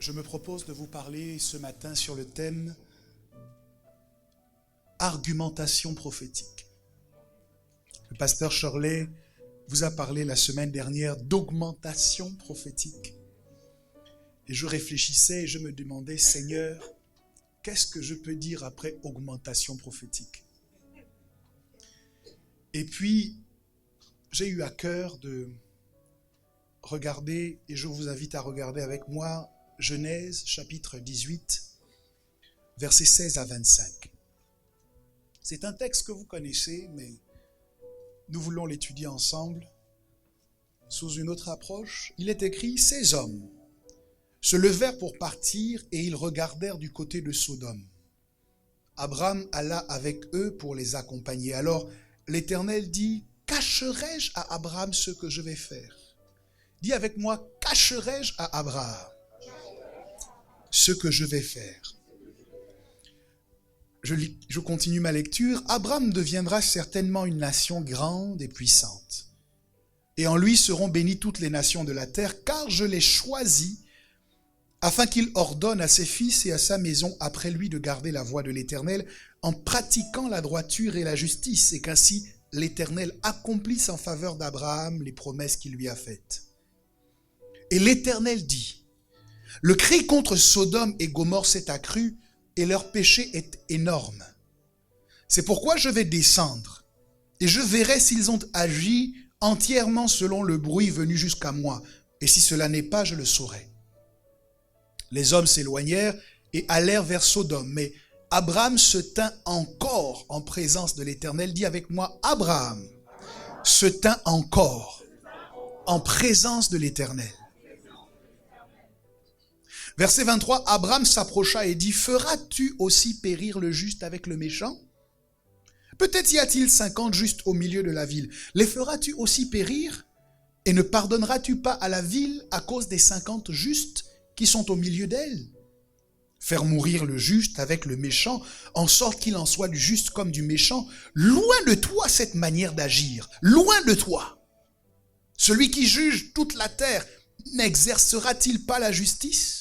Je me propose de vous parler ce matin sur le thème argumentation prophétique. Le pasteur Shirley vous a parlé la semaine dernière d'augmentation prophétique. Et je réfléchissais et je me demandais, Seigneur, qu'est-ce que je peux dire après augmentation prophétique? Et puis, j'ai eu à cœur de regarder, et je vous invite à regarder avec moi, Genèse chapitre 18, versets 16 à 25. C'est un texte que vous connaissez, mais nous voulons l'étudier ensemble sous une autre approche. Il est écrit, ces hommes se levèrent pour partir et ils regardèrent du côté de Sodome. Abraham alla avec eux pour les accompagner. Alors l'Éternel dit, cacherai-je à Abraham ce que je vais faire? Dis avec moi, cacherai-je à Abraham ce que je vais faire? Je continue ma lecture. Abraham deviendra certainement une nation grande et puissante. Et en lui seront bénies toutes les nations de la terre, car je l'ai choisi afin qu'il ordonne à ses fils et à sa maison après lui de garder la voie de l'Éternel en pratiquant la droiture et la justice, et qu'ainsi l'Éternel accomplisse en faveur d'Abraham les promesses qu'il lui a faites. Et l'Éternel dit, le cri contre Sodome et Gomorrhe s'est accru et leur péché est énorme. C'est pourquoi je vais descendre et je verrai s'ils ont agi entièrement selon le bruit venu jusqu'à moi. Et si cela n'est pas, je le saurai. Les hommes s'éloignèrent et allèrent vers Sodome. Mais Abraham se tint encore en présence de l'Éternel. Dis avec moi, Abraham se tint encore en présence de l'Éternel. Verset 23, Abraham s'approcha et dit, feras-tu aussi périr le juste avec le méchant? Peut-être y a-t-il 50 justes au milieu de la ville. Les feras-tu aussi périr? Et ne pardonneras-tu pas à la ville à cause des 50 justes qui sont au milieu d'elle? Faire mourir le juste avec le méchant, en sorte qu'il en soit du juste comme du méchant. Loin de toi cette manière d'agir, loin de toi. Celui qui juge toute la terre, n'exercera-t-il pas la justice?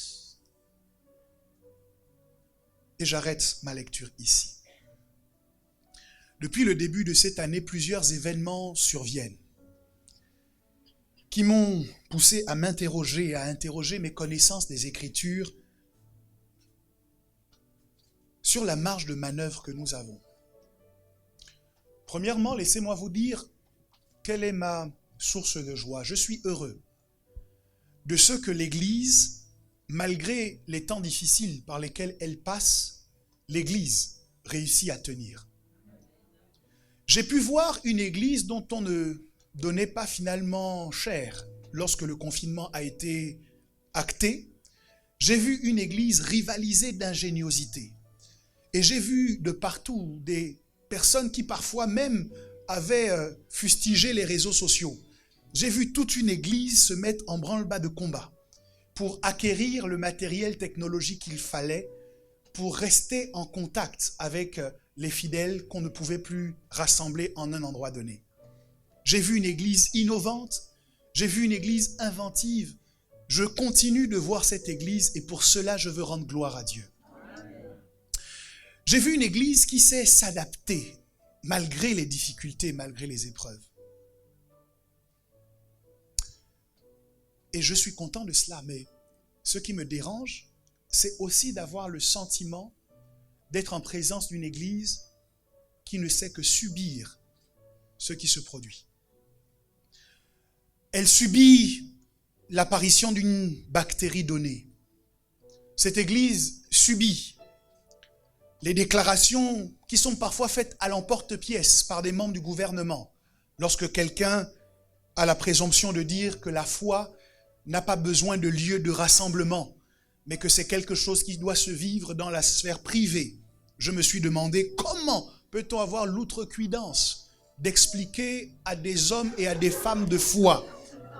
Et j'arrête ma lecture ici. Depuis le début de cette année, plusieurs événements surviennent qui m'ont poussé à m'interroger et à interroger mes connaissances des Écritures sur la marge de manœuvre que nous avons. Premièrement, laissez-moi vous dire quelle est ma source de joie. Je suis heureux de ce que l'Église, malgré les temps difficiles par lesquels elle passe, l'Église réussit à tenir. J'ai pu voir une Église dont on ne donnait pas finalement cher lorsque le confinement a été acté. J'ai vu une Église rivaliser d'ingéniosité. Et j'ai vu de partout des personnes qui parfois même avaient fustigé les réseaux sociaux. J'ai vu toute une Église se mettre en branle-bas de combat pour acquérir le matériel technologique qu'il fallait pour rester en contact avec les fidèles qu'on ne pouvait plus rassembler en un endroit donné. J'ai vu une église innovante, j'ai vu une église inventive. Je continue de voir cette église et pour cela je veux rendre gloire à Dieu. J'ai vu une église qui sait s'adapter malgré les difficultés, malgré les épreuves. Et je suis content de cela, mais ce qui me dérange, c'est aussi d'avoir le sentiment d'être en présence d'une église qui ne sait que subir ce qui se produit. Elle subit l'apparition d'une bactérie donnée. Cette église subit les déclarations qui sont parfois faites à l'emporte-pièce par des membres du gouvernement, lorsque quelqu'un a la présomption de dire que la foi n'a pas besoin de lieu de rassemblement, mais que c'est quelque chose qui doit se vivre dans la sphère privée. Je me suis demandé comment peut-on avoir l'outrecuidance d'expliquer à des hommes et à des femmes de foi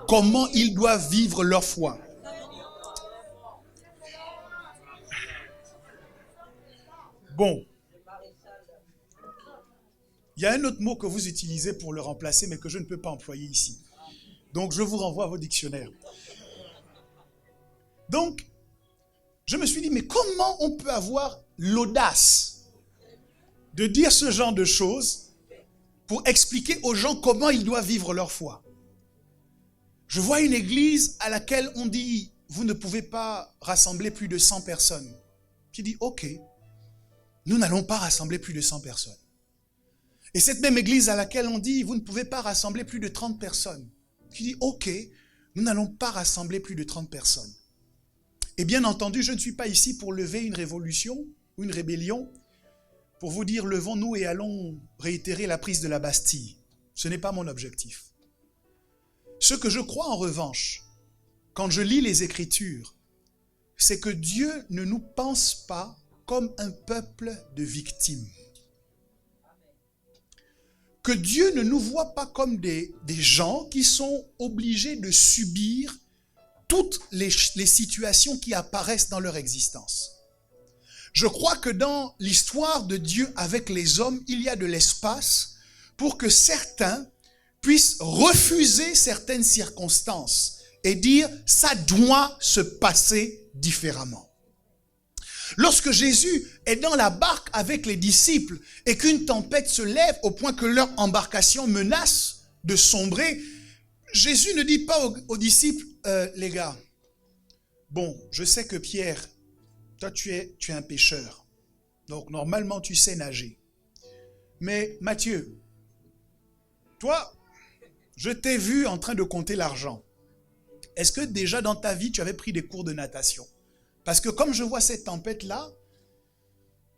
comment ils doivent vivre leur foi. Bon, il y a un autre mot que vous utilisez pour le remplacer, mais que je ne peux pas employer ici. Donc, je vous renvoie à vos dictionnaires. Donc, Je me suis dit, mais comment on peut avoir l'audace de dire ce genre de choses pour expliquer aux gens comment ils doivent vivre leur foi? Je vois une église à laquelle on dit, vous ne pouvez pas rassembler plus de 100 personnes. Qui dit, ok, nous n'allons pas rassembler plus de 100 personnes. Et cette même église à laquelle on dit, vous ne pouvez pas rassembler plus de 30 personnes. Qui dit, ok, nous n'allons pas rassembler plus de 30 personnes. Et bien entendu, je ne suis pas ici pour lever une révolution ou une rébellion, pour vous dire, levons-nous et allons réitérer la prise de la Bastille. Ce n'est pas mon objectif. Ce que je crois en revanche, quand je lis les Écritures, c'est que Dieu ne nous pense pas comme un peuple de victimes. Que Dieu ne nous voit pas comme des gens qui sont obligés de subir toutes les situations qui apparaissent dans leur existence. Je crois que dans l'histoire de Dieu avec les hommes, il y a de l'espace pour que certains puissent refuser certaines circonstances et dire « ça doit se passer différemment ». Lorsque Jésus est dans la barque avec les disciples et qu'une tempête se lève au point que leur embarcation menace de sombrer, Jésus ne dit pas aux disciples, les gars, bon, je sais que Pierre, toi tu es un pêcheur, donc normalement tu sais nager. Mais Matthieu, toi, je t'ai vu en train de compter l'argent. Est-ce que déjà dans ta vie tu avais pris des cours de natation? Parce que comme je vois cette tempête-là,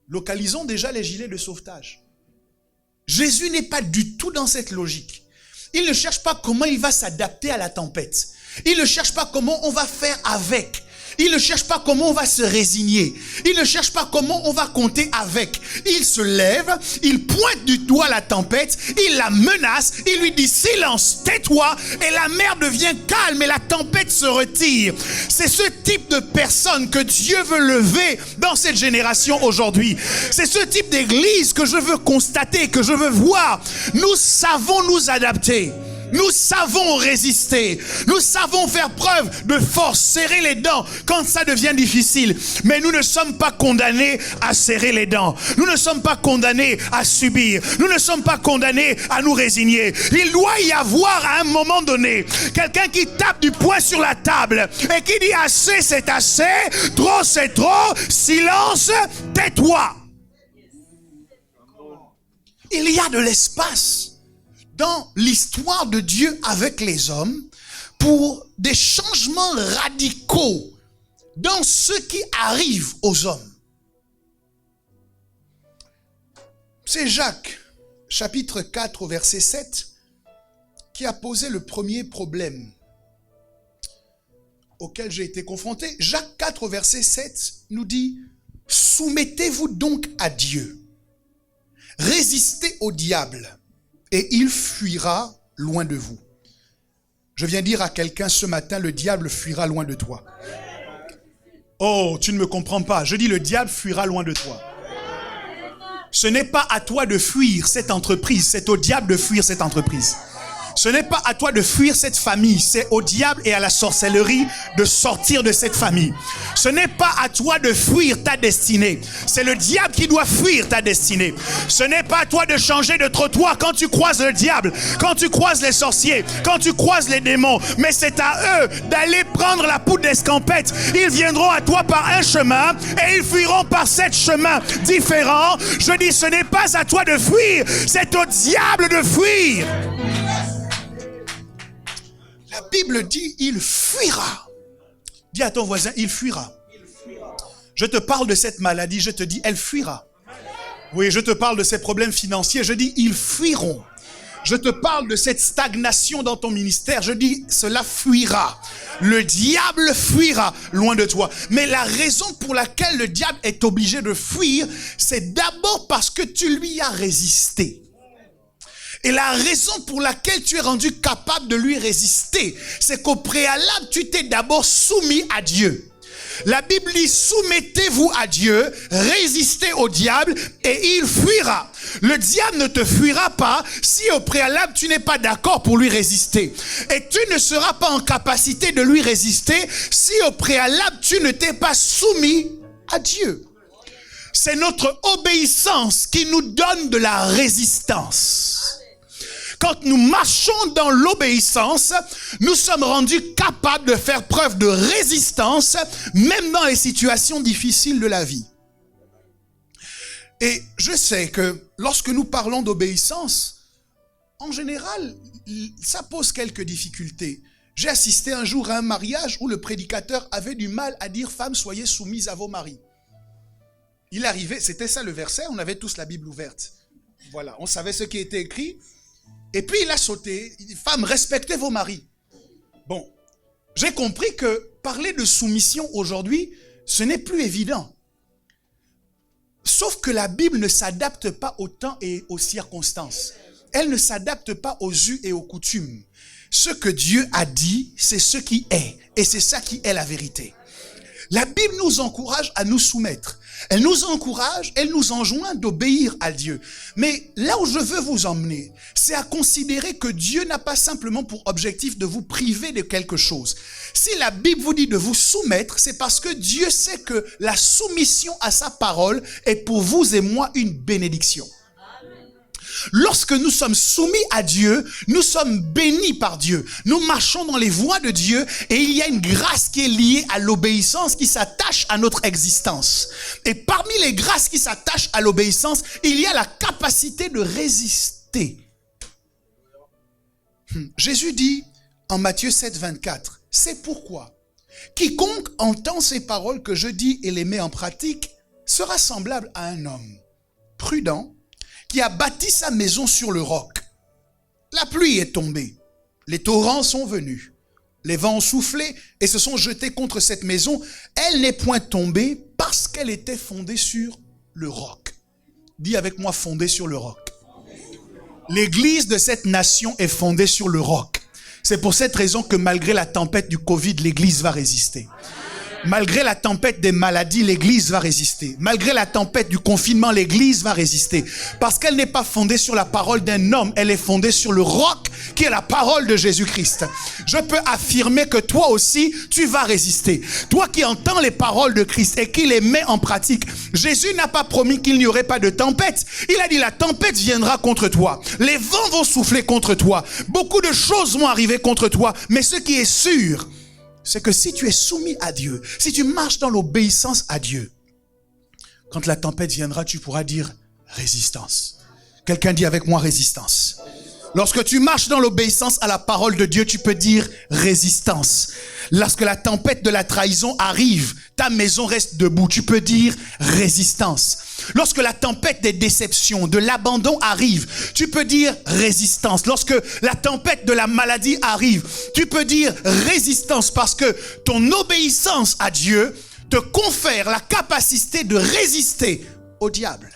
localisons déjà les gilets de sauvetage. Jésus n'est pas du tout dans cette logique. Il ne cherche pas comment il va s'adapter à la tempête. Il ne cherche pas comment on va faire avec. Il ne cherche pas comment on va se résigner. Il ne cherche pas comment on va compter avec. Il se lève, il pointe du doigt la tempête, il la menace, il lui dit silence, tais-toi, et la mer devient calme et la tempête se retire. C'est ce type de personne que Dieu veut lever dans cette génération aujourd'hui. C'est ce type d'église que je veux constater, que je veux voir. Nous savons nous adapter. Nous savons résister. Nous savons faire preuve de force, serrer les dents quand ça devient difficile. Mais nous ne sommes pas condamnés à serrer les dents. Nous ne sommes pas condamnés à subir. Nous ne sommes pas condamnés à nous résigner. Il doit y avoir à un moment donné quelqu'un qui tape du poing sur la table et qui dit assez c'est assez, trop c'est trop, silence, tais-toi. Il y a de l'espace dans l'histoire de Dieu avec les hommes pour des changements radicaux dans ce qui arrive aux hommes. C'est Jacques, chapitre 4, au verset 7, qui a posé le premier problème auquel j'ai été confronté. Jacques 4, au verset 7, nous dit « Soumettez-vous donc à Dieu, résistez au diable, et il fuira loin de vous. » Je viens dire à quelqu'un ce matin, le diable fuira loin de toi. Oh, tu ne me comprends pas. Je dis le diable fuira loin de toi. Ce n'est pas à toi de fuir cette entreprise, c'est au diable de fuir cette entreprise. Ce n'est pas à toi de fuir cette famille, c'est au diable et à la sorcellerie de sortir de cette famille. Ce n'est pas à toi de fuir ta destinée, c'est le diable qui doit fuir ta destinée. Ce n'est pas à toi de changer de trottoir quand tu croises le diable, quand tu croises les sorciers, quand tu croises les démons, mais c'est à eux d'aller prendre la poudre d'escampette. Ils viendront à toi par un chemin et ils fuiront par 7 chemins différents. Je dis, ce n'est pas à toi de fuir, c'est au diable de fuir. La Bible dit, il fuira. Dis à ton voisin, il fuira. Je te parle de cette maladie, je te dis, elle fuira. Oui, je te parle de ces problèmes financiers, je dis, ils fuiront. Je te parle de cette stagnation dans ton ministère, je dis, cela fuira. Le diable fuira loin de toi. Mais la raison pour laquelle le diable est obligé de fuir, c'est d'abord parce que tu lui as résisté. Et la raison pour laquelle tu es rendu capable de lui résister, c'est qu'au préalable, tu t'es d'abord soumis à Dieu. La Bible dit, soumettez-vous à Dieu, résistez au diable et il fuira. Le diable ne te fuira pas si au préalable tu n'es pas d'accord pour lui résister. Et tu ne seras pas en capacité de lui résister si au préalable tu ne t'es pas soumis à Dieu. C'est notre obéissance qui nous donne de la résistance. Quand nous marchons dans l'obéissance, nous sommes rendus capables de faire preuve de résistance, même dans les situations difficiles de la vie. Et je sais que lorsque nous parlons d'obéissance, en général, ça pose quelques difficultés. J'ai assisté un jour à un mariage où le prédicateur avait du mal à dire « Femmes, soyez soumises à vos maris ». Il arrivait, c'était ça le verset, on avait tous la Bible ouverte. Voilà, on savait ce qui était écrit. Et puis il a sauté, il dit, femmes, respectez vos maris. Bon, j'ai compris que parler de soumission aujourd'hui, ce n'est plus évident. Sauf que la Bible ne s'adapte pas au temps et aux circonstances. Elle ne s'adapte pas aux us et aux coutumes. Ce que Dieu a dit, c'est ce qui est. Et c'est ça qui est la vérité. La Bible nous encourage à nous soumettre. Elle nous encourage, elle nous enjoint d'obéir à Dieu. Mais là où je veux vous emmener, c'est à considérer que Dieu n'a pas simplement pour objectif de vous priver de quelque chose. Si la Bible vous dit de vous soumettre, c'est parce que Dieu sait que la soumission à sa parole est pour vous et moi une bénédiction. Lorsque nous sommes soumis à Dieu, nous sommes bénis par Dieu. Nous marchons dans les voies de Dieu et il y a une grâce qui est liée à l'obéissance qui s'attache à notre existence. Et parmi les grâces qui s'attachent à l'obéissance, il y a la capacité de résister. Jésus dit en Matthieu 7, 24, c'est pourquoi quiconque entend ces paroles que je dis et les met en pratique sera semblable à un homme prudent qui a bâti sa maison sur le roc. La pluie est tombée, les torrents sont venus, les vents ont soufflé et se sont jetés contre cette maison. Elle n'est point tombée parce qu'elle était fondée sur le roc. Dis avec moi, fondée sur le roc. L'église de cette nation est fondée sur le roc. C'est pour cette raison que malgré la tempête du Covid, l'église va résister. Malgré la tempête des maladies, l'église va résister. Malgré la tempête du confinement, l'église va résister. Parce qu'elle n'est pas fondée sur la parole d'un homme, elle est fondée sur le roc qui est la parole de Jésus-Christ. Je peux affirmer que toi aussi, tu vas résister. Toi qui entends les paroles de Christ et qui les mets en pratique, Jésus n'a pas promis qu'il n'y aurait pas de tempête. Il a dit la tempête viendra contre toi. Les vents vont souffler contre toi. Beaucoup de choses vont arriver contre toi. Mais ce qui est sûr, c'est que si tu es soumis à Dieu, si tu marches dans l'obéissance à Dieu, quand la tempête viendra, tu pourras dire résistance. Quelqu'un dit avec moi résistance. Lorsque tu marches dans l'obéissance à la parole de Dieu, tu peux dire résistance. Lorsque la tempête de la trahison arrive, ta maison reste debout, tu peux dire résistance. Lorsque la tempête des déceptions, de l'abandon arrive, tu peux dire résistance. Lorsque la tempête de la maladie arrive, tu peux dire résistance parce que ton obéissance à Dieu te confère la capacité de résister au diable.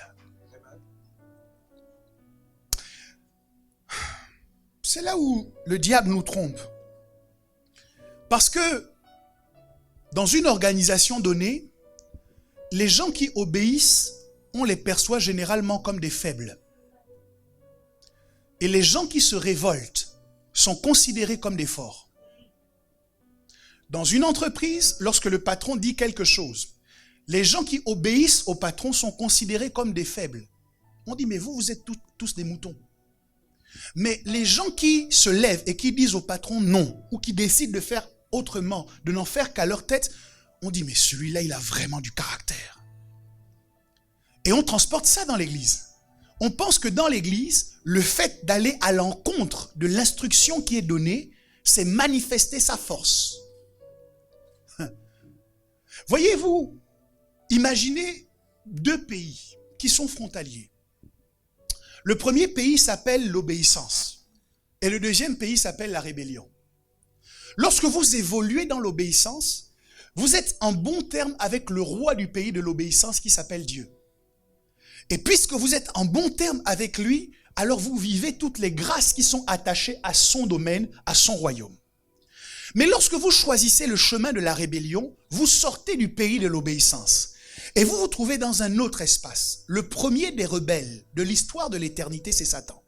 C'est là où le diable nous trompe. Parce que dans une organisation donnée, les gens qui obéissent, on les perçoit généralement comme des faibles. Et les gens qui se révoltent sont considérés comme des forts. Dans une entreprise, lorsque le patron dit quelque chose, les gens qui obéissent au patron sont considérés comme des faibles. On dit, mais vous êtes tous des moutons. Mais les gens qui se lèvent et qui disent au patron non, ou qui décident de faire autrement, de n'en faire qu'à leur tête, on dit, mais celui-là, il a vraiment du caractère. Et on transporte ça dans l'église. On pense que dans l'église, le fait d'aller à l'encontre de l'instruction qui est donnée, c'est manifester sa force. Voyez-vous, imaginez deux pays qui sont frontaliers. Le premier pays s'appelle l'obéissance et le deuxième pays s'appelle la rébellion. Lorsque vous évoluez dans l'obéissance, vous êtes en bon terme avec le roi du pays de l'obéissance qui s'appelle Dieu. Et puisque vous êtes en bon terme avec lui, alors vous vivez toutes les grâces qui sont attachées à son domaine, à son royaume. Mais lorsque vous choisissez le chemin de la rébellion, vous sortez du pays de l'obéissance. Et vous vous trouvez dans un autre espace. Le premier des rebelles de l'histoire de l'éternité, c'est Satan.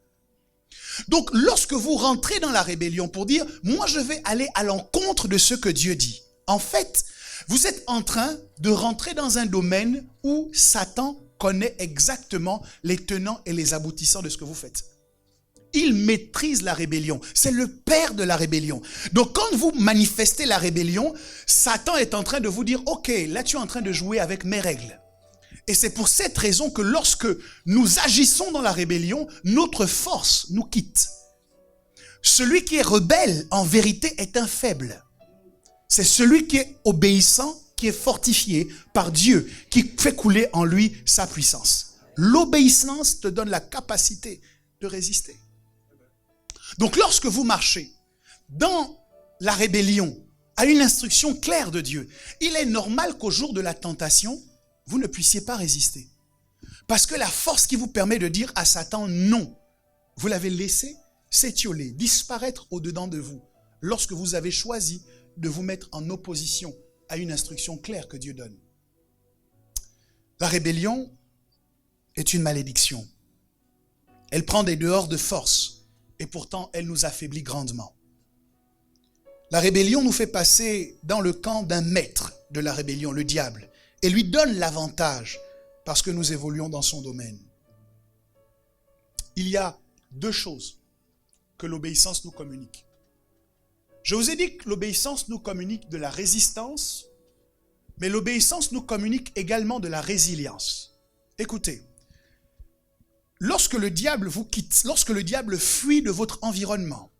Donc, lorsque vous rentrez dans la rébellion pour dire, moi je vais aller à l'encontre de ce que Dieu dit. En fait, vous êtes en train de rentrer dans un domaine où Satan connaît exactement les tenants et les aboutissants de ce que vous faites. Il maîtrise la rébellion. C'est le père de la rébellion. Donc quand vous manifestez la rébellion, Satan est en train de vous dire, ok, là tu es en train de jouer avec mes règles. Et c'est pour cette raison que lorsque nous agissons dans la rébellion, notre force nous quitte. Celui qui est rebelle, en vérité, est un faible. C'est celui qui est obéissant, qui est fortifié par Dieu, qui fait couler en lui sa puissance. L'obéissance te donne la capacité de résister. Donc lorsque vous marchez dans la rébellion, à une instruction claire de Dieu, il est normal qu'au jour de la tentation, vous ne puissiez pas résister. Parce que la force qui vous permet de dire à Satan non, vous l'avez laissé s'étioler, disparaître au-dedans de vous, lorsque vous avez choisi de vous mettre en opposition à une instruction claire que Dieu donne. La rébellion est une malédiction. Elle prend des dehors de force. Et pourtant, elle nous affaiblit grandement. La rébellion nous fait passer dans le camp d'un maître de la rébellion, le diable, et lui donne l'avantage parce que nous évoluons dans son domaine. Il y a deux choses que l'obéissance nous communique. Je vous ai dit que l'obéissance nous communique de la résistance, mais l'obéissance nous communique également de la résilience. Écoutez. Lorsque le diable vous quitte, lorsque le diable fuit de votre environnement,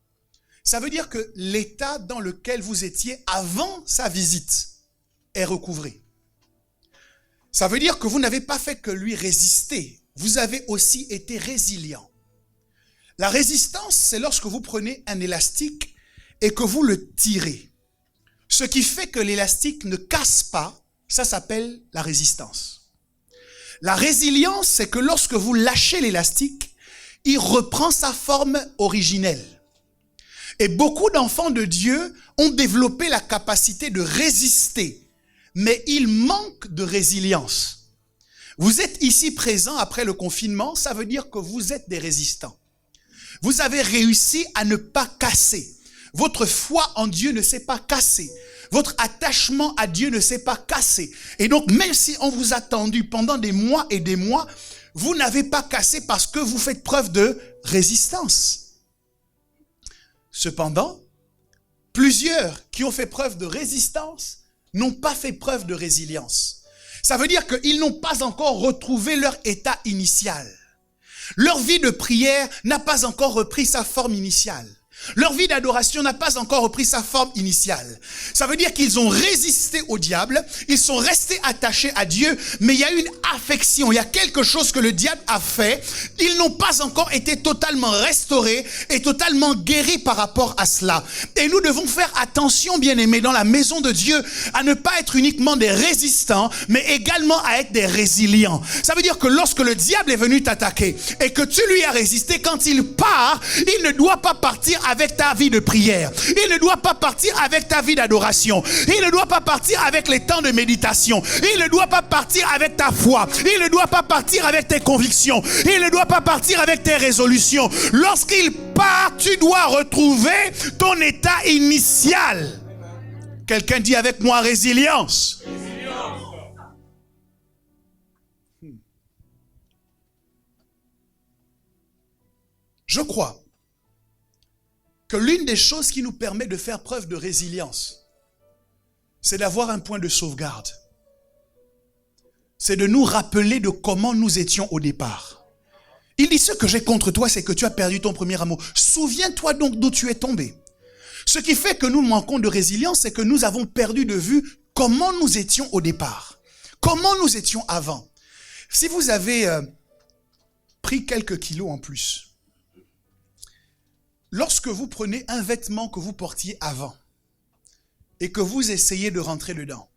ça veut dire que l'état dans lequel vous étiez avant sa visite est recouvré. Ça veut dire que vous n'avez pas fait que lui résister, vous avez aussi été résilient. La résistance, c'est lorsque vous prenez un élastique et que vous le tirez. Ce qui fait que l'élastique ne casse pas, ça s'appelle la résistance. La résilience, c'est que lorsque vous lâchez l'élastique, il reprend sa forme originelle. Et beaucoup d'enfants de Dieu ont développé la capacité de résister, mais ils manquent de résilience. Vous êtes ici présents après le confinement, ça veut dire que vous êtes des résistants. Vous avez réussi à ne pas casser. Votre foi en Dieu ne s'est pas cassée. Votre attachement à Dieu ne s'est pas cassé. Et donc, même si on vous a tendu pendant des mois et des mois, vous n'avez pas cassé parce que vous faites preuve de résistance. Cependant, plusieurs qui ont fait preuve de résistance n'ont pas fait preuve de résilience. Ça veut dire qu'ils n'ont pas encore retrouvé leur état initial. Leur vie de prière n'a pas encore repris sa forme initiale. Leur vie d'adoration n'a pas encore repris sa forme initiale. Ça veut dire qu'ils ont résisté au diable, ils sont restés attachés à Dieu, mais il y a une affection, il y a quelque chose que le diable a fait. Ils n'ont pas encore été totalement restaurés et totalement guéris par rapport à cela. Et nous devons faire attention, bien-aimés, dans la maison de Dieu, à ne pas être uniquement des résistants, mais également à être des résilients. Ça veut dire que lorsque le diable est venu t'attaquer et que tu lui as résisté, quand il part, il ne doit pas partir avec ta vie de prière. Il ne doit pas partir avec ta vie d'adoration. Il ne doit pas partir avec les temps de méditation. Il ne doit pas partir avec ta foi. Il ne doit pas partir avec tes convictions. Il ne doit pas partir avec tes résolutions. Lorsqu'il part, tu dois retrouver ton état initial. Quelqu'un dit avec moi résilience. Je crois que l'une des choses qui nous permet de faire preuve de résilience, c'est d'avoir un point de sauvegarde. C'est de nous rappeler de comment nous étions au départ. Il dit, ce que j'ai contre toi, c'est que tu as perdu ton premier amour. Souviens-toi donc d'où tu es tombé. Ce qui fait que nous manquons de résilience, c'est que nous avons perdu de vue comment nous étions au départ. Comment nous étions avant. Si vous avez pris quelques kilos en plus, lorsque vous prenez un vêtement que vous portiez avant et que vous essayez de rentrer dedans,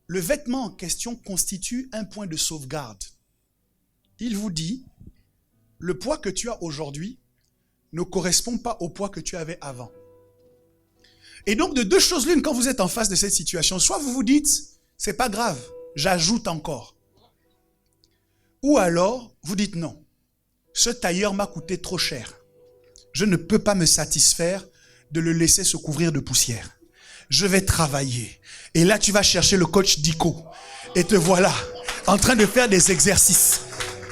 le vêtement en question constitue un point de sauvegarde. Il vous dit, le poids que tu as aujourd'hui ne correspond pas au poids que tu avais avant. Et donc, de deux choses l'une, quand vous êtes en face de cette situation, soit vous vous dites, c'est pas grave, j'ajoute encore. Ou alors, vous dites non, ce tailleur m'a coûté trop cher. Je ne peux pas me satisfaire de le laisser se couvrir de poussière. Je vais travailler. Et là, tu vas chercher le coach Dico. Et te voilà en train de faire des exercices.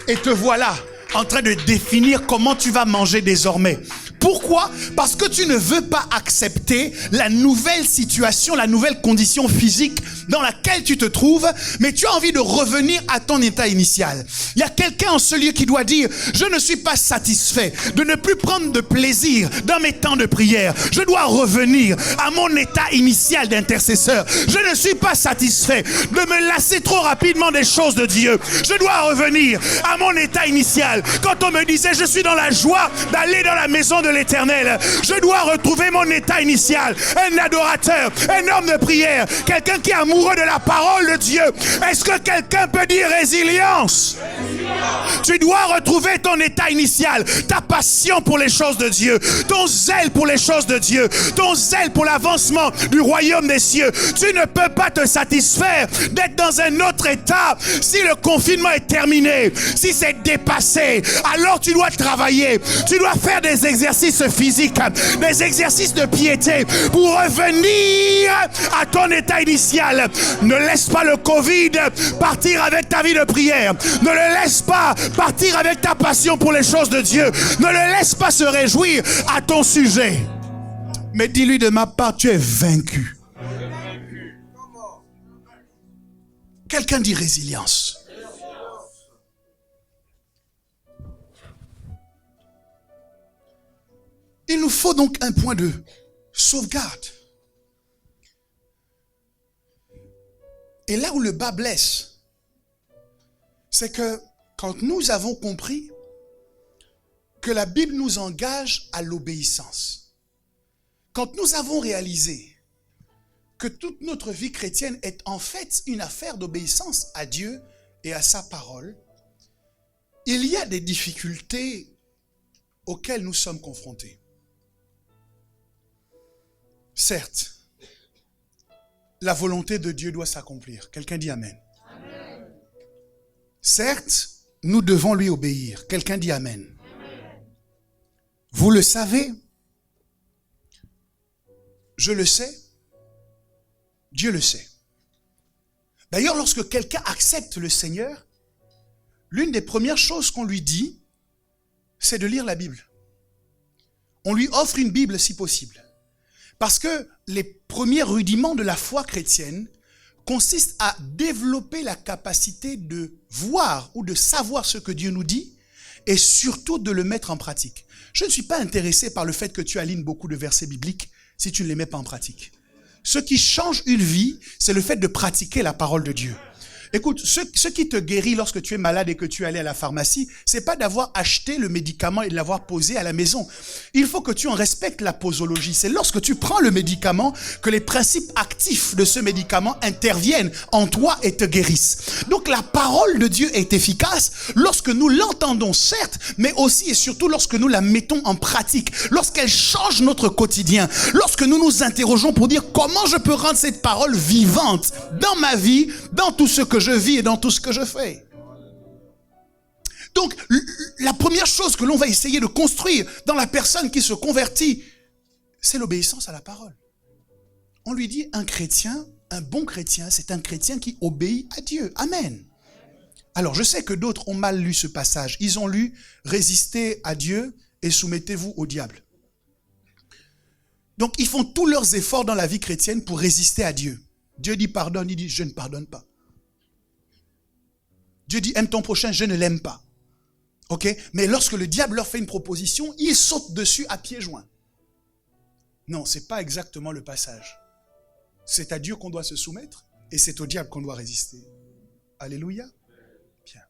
Et te voilà en train de définir comment tu vas manger désormais. Pourquoi? Parce que tu ne veux pas accepter la nouvelle situation, la nouvelle condition physique dans laquelle tu te trouves, mais tu as envie de revenir à ton état initial. Il y a quelqu'un en ce lieu qui doit dire, je ne suis pas satisfait de ne plus prendre de plaisir dans mes temps de prière. Je dois revenir à mon état initial d'intercesseur. Je ne suis pas satisfait de me lasser trop rapidement des choses de Dieu. Je dois revenir à mon état initial. Quand on me disait, je suis dans la joie d'aller dans la maison de l'Éternel, je dois retrouver mon état initial. Un adorateur, un homme de prière, quelqu'un qui est amoureux de la parole de Dieu. Est-ce que quelqu'un peut dire résilience? Tu dois retrouver ton état initial, ta passion pour les choses de Dieu, ton zèle pour les choses de Dieu, ton zèle pour l'avancement du royaume des cieux. Tu ne peux pas te satisfaire d'être dans un autre état si le confinement est terminé, si c'est dépassé. Alors tu dois travailler, tu dois faire des exercices physiques, des exercices de piété pour revenir à ton état initial. Ne laisse pas le Covid partir avec ta vie de prière. Ne le laisse pas partir avec ta passion pour les choses de Dieu. Ne le laisse pas se réjouir à ton sujet. Mais dis-lui, de ma part, tu es vaincu. Quelqu'un dit résilience. Il nous faut donc un point de sauvegarde. Et là où le bas blesse, c'est que quand nous avons compris que la Bible nous engage à l'obéissance, quand nous avons réalisé que toute notre vie chrétienne est en fait une affaire d'obéissance à Dieu et à sa parole, il y a des difficultés auxquelles nous sommes confrontés. Certes, la volonté de Dieu doit s'accomplir. Quelqu'un dit Amen. Amen. Certes, nous devons lui obéir. Quelqu'un dit Amen. Amen. Vous le savez, je le sais, Dieu le sait. D'ailleurs, lorsque quelqu'un accepte le Seigneur, l'une des premières choses qu'on lui dit, c'est de lire la Bible. On lui offre une Bible si possible. Parce que les premiers rudiments de la foi chrétienne consistent à développer la capacité de voir ou de savoir ce que Dieu nous dit et surtout de le mettre en pratique. Je ne suis pas intéressé par le fait que tu alignes beaucoup de versets bibliques si tu ne les mets pas en pratique. Ce qui change une vie, c'est le fait de pratiquer la parole de Dieu. Écoute, ce qui te guérit lorsque tu es malade et que tu es allé à la pharmacie, c'est pas d'avoir acheté le médicament et de l'avoir posé à la maison. Il faut que tu en respectes la posologie. C'est lorsque tu prends le médicament que les principes actifs de ce médicament interviennent en toi et te guérissent. Donc la parole de Dieu est efficace lorsque nous l'entendons, certes, mais aussi et surtout lorsque nous la mettons en pratique, lorsqu'elle change notre quotidien, lorsque nous nous interrogeons pour dire comment je peux rendre cette parole vivante dans ma vie, dans tout ce que je vis et dans tout ce que je fais. Donc, la première chose que l'on va essayer de construire dans la personne qui se convertit, c'est l'obéissance à la parole. On lui dit, un chrétien, un bon chrétien, c'est un chrétien qui obéit à Dieu. Amen. Alors, je sais que d'autres ont mal lu ce passage. Ils ont lu « Résistez à Dieu et soumettez-vous au diable ». Donc, ils font tous leurs efforts dans la vie chrétienne pour résister à Dieu. Dieu dit pardonne, il dit je ne pardonne pas. Dieu dit aime ton prochain, je ne l'aime pas. Ok? Mais lorsque le diable leur fait une proposition, ils sautent dessus à pieds joints. Non, ce n'est pas exactement le passage. C'est à Dieu qu'on doit se soumettre et c'est au diable qu'on doit résister. Alléluia. Bien.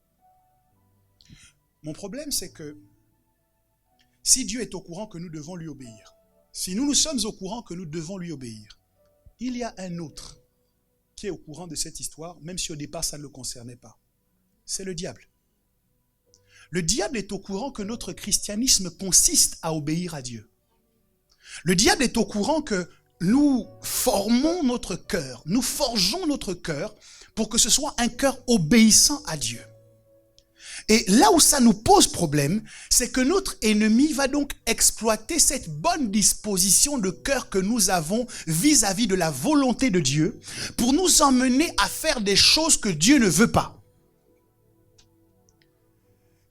Mon problème, c'est que si Dieu est au courant que nous devons lui obéir, si nous sommes au courant que nous devons lui obéir, il y a un autre qui est au courant de cette histoire, même si au départ ça ne le concernait pas. C'est le diable. Le diable est au courant que notre christianisme consiste à obéir à Dieu. Le diable est au courant que nous formons notre cœur, nous forgeons notre cœur pour que ce soit un cœur obéissant à Dieu. Et là où ça nous pose problème, c'est que notre ennemi va donc exploiter cette bonne disposition de cœur que nous avons vis-à-vis de la volonté de Dieu pour nous emmener à faire des choses que Dieu ne veut pas.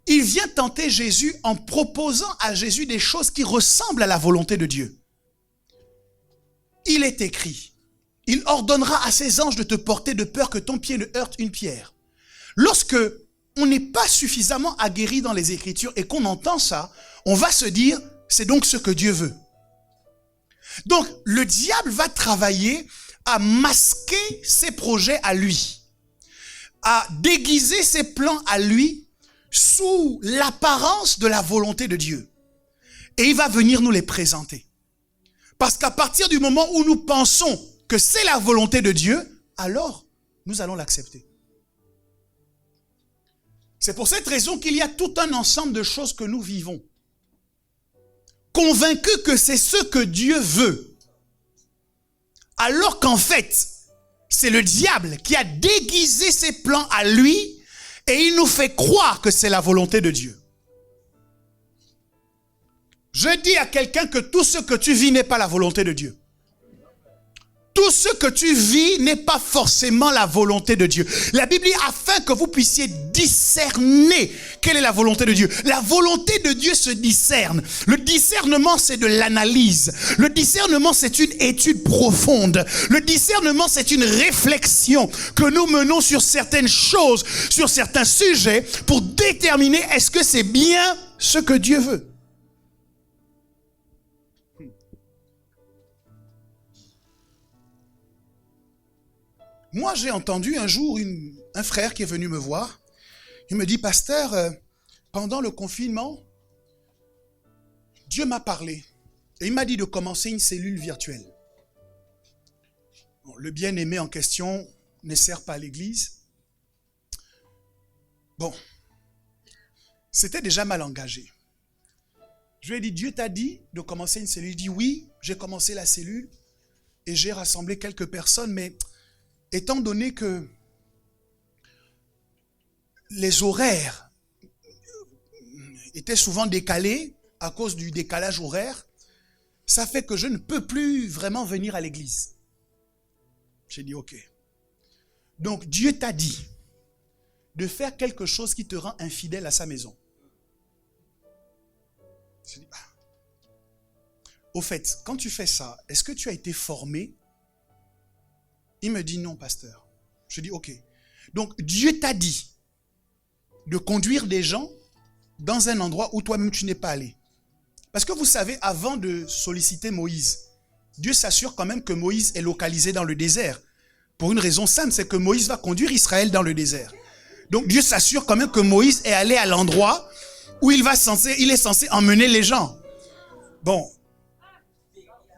Il vient tenter Jésus en proposant à Jésus des choses qui ressemblent à la volonté de Dieu. Il est écrit, il ordonnera à ses anges de te porter de peur que ton pied ne heurte une pierre. Lorsque on n'est pas suffisamment aguerri dans les Écritures et qu'on entend ça, on va se dire, c'est donc ce que Dieu veut. Donc, le diable va travailler à masquer ses projets à lui, à déguiser ses plans à lui sous l'apparence de la volonté de Dieu. Et il va venir nous les présenter. Parce qu'à partir du moment où nous pensons que c'est la volonté de Dieu, alors nous allons l'accepter. C'est pour cette raison qu'il y a tout un ensemble de choses que nous vivons. Convaincus que c'est ce que Dieu veut. Alors qu'en fait, c'est le diable qui a déguisé ses plans à lui et il nous fait croire que c'est la volonté de Dieu. Je dis à quelqu'un que tout ce que tu vis n'est pas la volonté de Dieu. Tout ce que tu vis n'est pas forcément la volonté de Dieu. La Bible dit afin que vous puissiez discerner quelle est la volonté de Dieu. La volonté de Dieu se discerne. Le discernement, c'est de l'analyse. Le discernement, c'est une étude profonde. Le discernement, c'est une réflexion que nous menons sur certaines choses, sur certains sujets, pour déterminer est-ce que c'est bien ce que Dieu veut. Moi, j'ai entendu un jour un frère qui est venu me voir. Il me dit, pasteur, pendant le confinement, Dieu m'a parlé. Et il m'a dit de commencer une cellule virtuelle. Bon, le bien-aimé en question ne sert pas à l'église. Bon, c'était déjà mal engagé. Je lui ai dit, Dieu t'a dit de commencer une cellule. Il dit, oui, j'ai commencé la cellule et j'ai rassemblé quelques personnes, mais étant donné que les horaires étaient souvent décalés à cause du décalage horaire, ça fait que je ne peux plus vraiment venir à l'église. J'ai dit ok. Donc Dieu t'a dit de faire quelque chose qui te rend infidèle à sa maison. J'ai dit, Au fait, quand tu fais ça, est-ce que tu as été formé? Il me dit non, pasteur. Je dis ok. Donc Dieu t'a dit de conduire des gens dans un endroit où toi-même tu n'es pas allé. Parce que vous savez, avant de solliciter Moïse, Dieu s'assure quand même que Moïse est localisé dans le désert. Pour une raison simple, c'est que Moïse va conduire Israël dans le désert. Donc Dieu s'assure quand même que Moïse est allé à l'endroit où il est censé emmener les gens. Bon,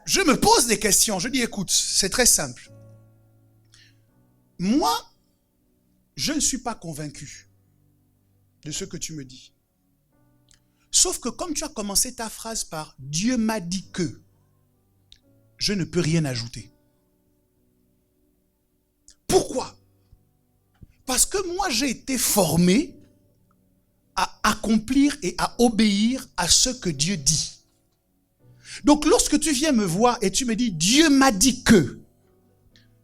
je me pose des questions. Je dis écoute, c'est très simple. Moi, je ne suis pas convaincu de ce que tu me dis. Sauf que comme tu as commencé ta phrase par « Dieu m'a dit que », je ne peux rien ajouter. Pourquoi? Parce que moi, j'ai été formé à accomplir et à obéir à ce que Dieu dit. Donc, lorsque tu viens me voir et tu me dis « Dieu m'a dit que »,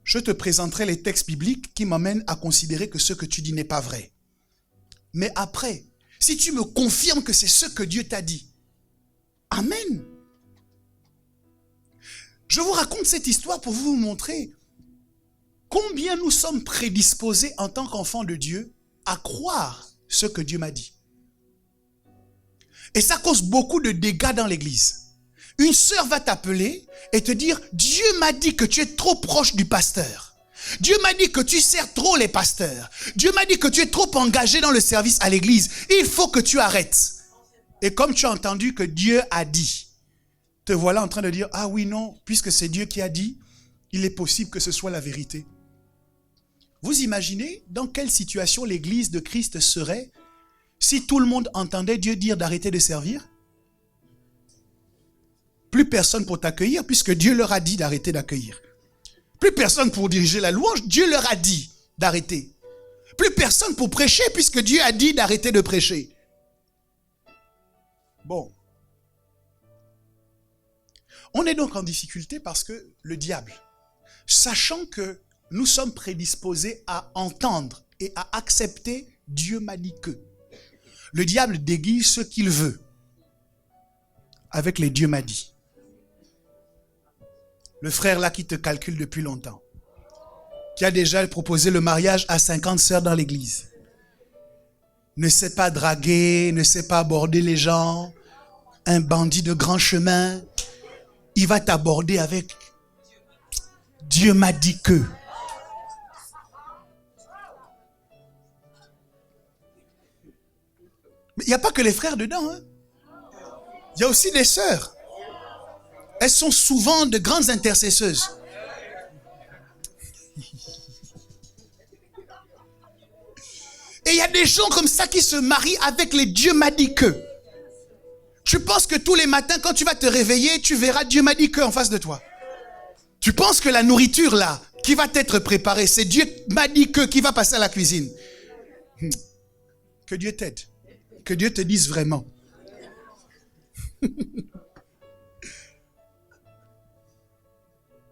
je te présenterai les textes bibliques qui m'amènent à considérer que ce que tu dis n'est pas vrai. Mais après, si tu me confirmes que c'est ce que Dieu t'a dit, amen. Je vous raconte cette histoire pour vous montrer combien nous sommes prédisposés en tant qu'enfants de Dieu à croire ce que Dieu m'a dit. Et ça cause beaucoup de dégâts dans l'église. Une sœur va t'appeler et te dire « Dieu m'a dit que tu es trop proche du pasteur. Dieu m'a dit que tu sers trop les pasteurs. Dieu m'a dit que tu es trop engagé dans le service à l'église. Il faut que tu arrêtes. » Et comme tu as entendu que Dieu a dit, te voilà en train de dire « Ah oui, non, puisque c'est Dieu qui a dit, il est possible que ce soit la vérité. » Vous imaginez dans quelle situation l'église de Christ serait si tout le monde entendait Dieu dire d'arrêter de servir? Plus personne pour t'accueillir puisque Dieu leur a dit d'arrêter d'accueillir. Plus personne pour diriger la louange, Dieu leur a dit d'arrêter. Plus personne pour prêcher puisque Dieu a dit d'arrêter de prêcher. Bon. On est donc en difficulté parce que le diable, sachant que nous sommes prédisposés à entendre et à accepter Dieu m'a dit que. Le diable déguise ce qu'il veut avec les Dieu m'a dit. Le frère là qui te calcule depuis longtemps, qui a déjà proposé le mariage à 50 sœurs dans l'église, ne sait pas draguer, ne sait pas aborder les gens, un bandit de grand chemin, il va t'aborder avec Dieu m'a dit que. Mais il n'y a pas que les frères dedans, hein. Il y a aussi des sœurs. Elles sont souvent de grandes intercesseuses. Et il y a des gens comme ça qui se marient avec les Dieu m'a dit que. Tu penses que tous les matins, quand tu vas te réveiller, tu verras Dieu m'a dit que en face de toi. Tu penses que la nourriture là, qui va t'être préparée, c'est Dieu m'a dit que qui va passer à la cuisine. Que Dieu t'aide. Que Dieu te dise vraiment.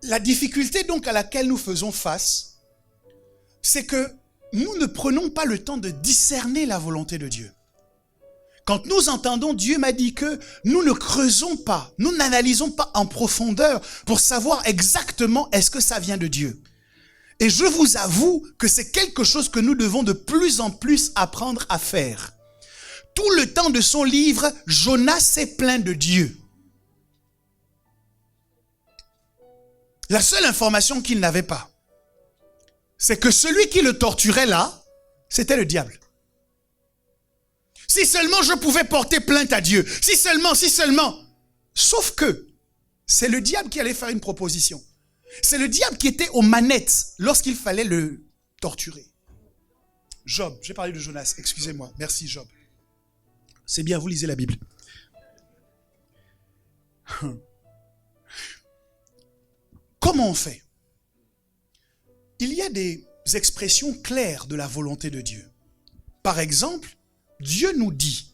La difficulté donc à laquelle nous faisons face, c'est que nous ne prenons pas le temps de discerner la volonté de Dieu. Quand nous entendons Dieu m'a dit que, nous ne creusons pas, nous n'analysons pas en profondeur pour savoir exactement est-ce que ça vient de Dieu. Et je vous avoue que c'est quelque chose que nous devons de plus en plus apprendre à faire. Tout le temps de son livre, Jonas s'est plaint de Dieu. La seule information qu'il n'avait pas, c'est que celui qui le torturait là, c'était le diable. Si seulement je pouvais porter plainte à Dieu, si seulement. Sauf que c'est le diable qui allait faire une proposition. C'est le diable qui était aux manettes lorsqu'il fallait le torturer. Job, j'ai parlé de Jonas, excusez-moi, merci Job. C'est bien, vous lisez la Bible. Comment on fait? Il y a des expressions claires de la volonté de Dieu. Par exemple, Dieu nous dit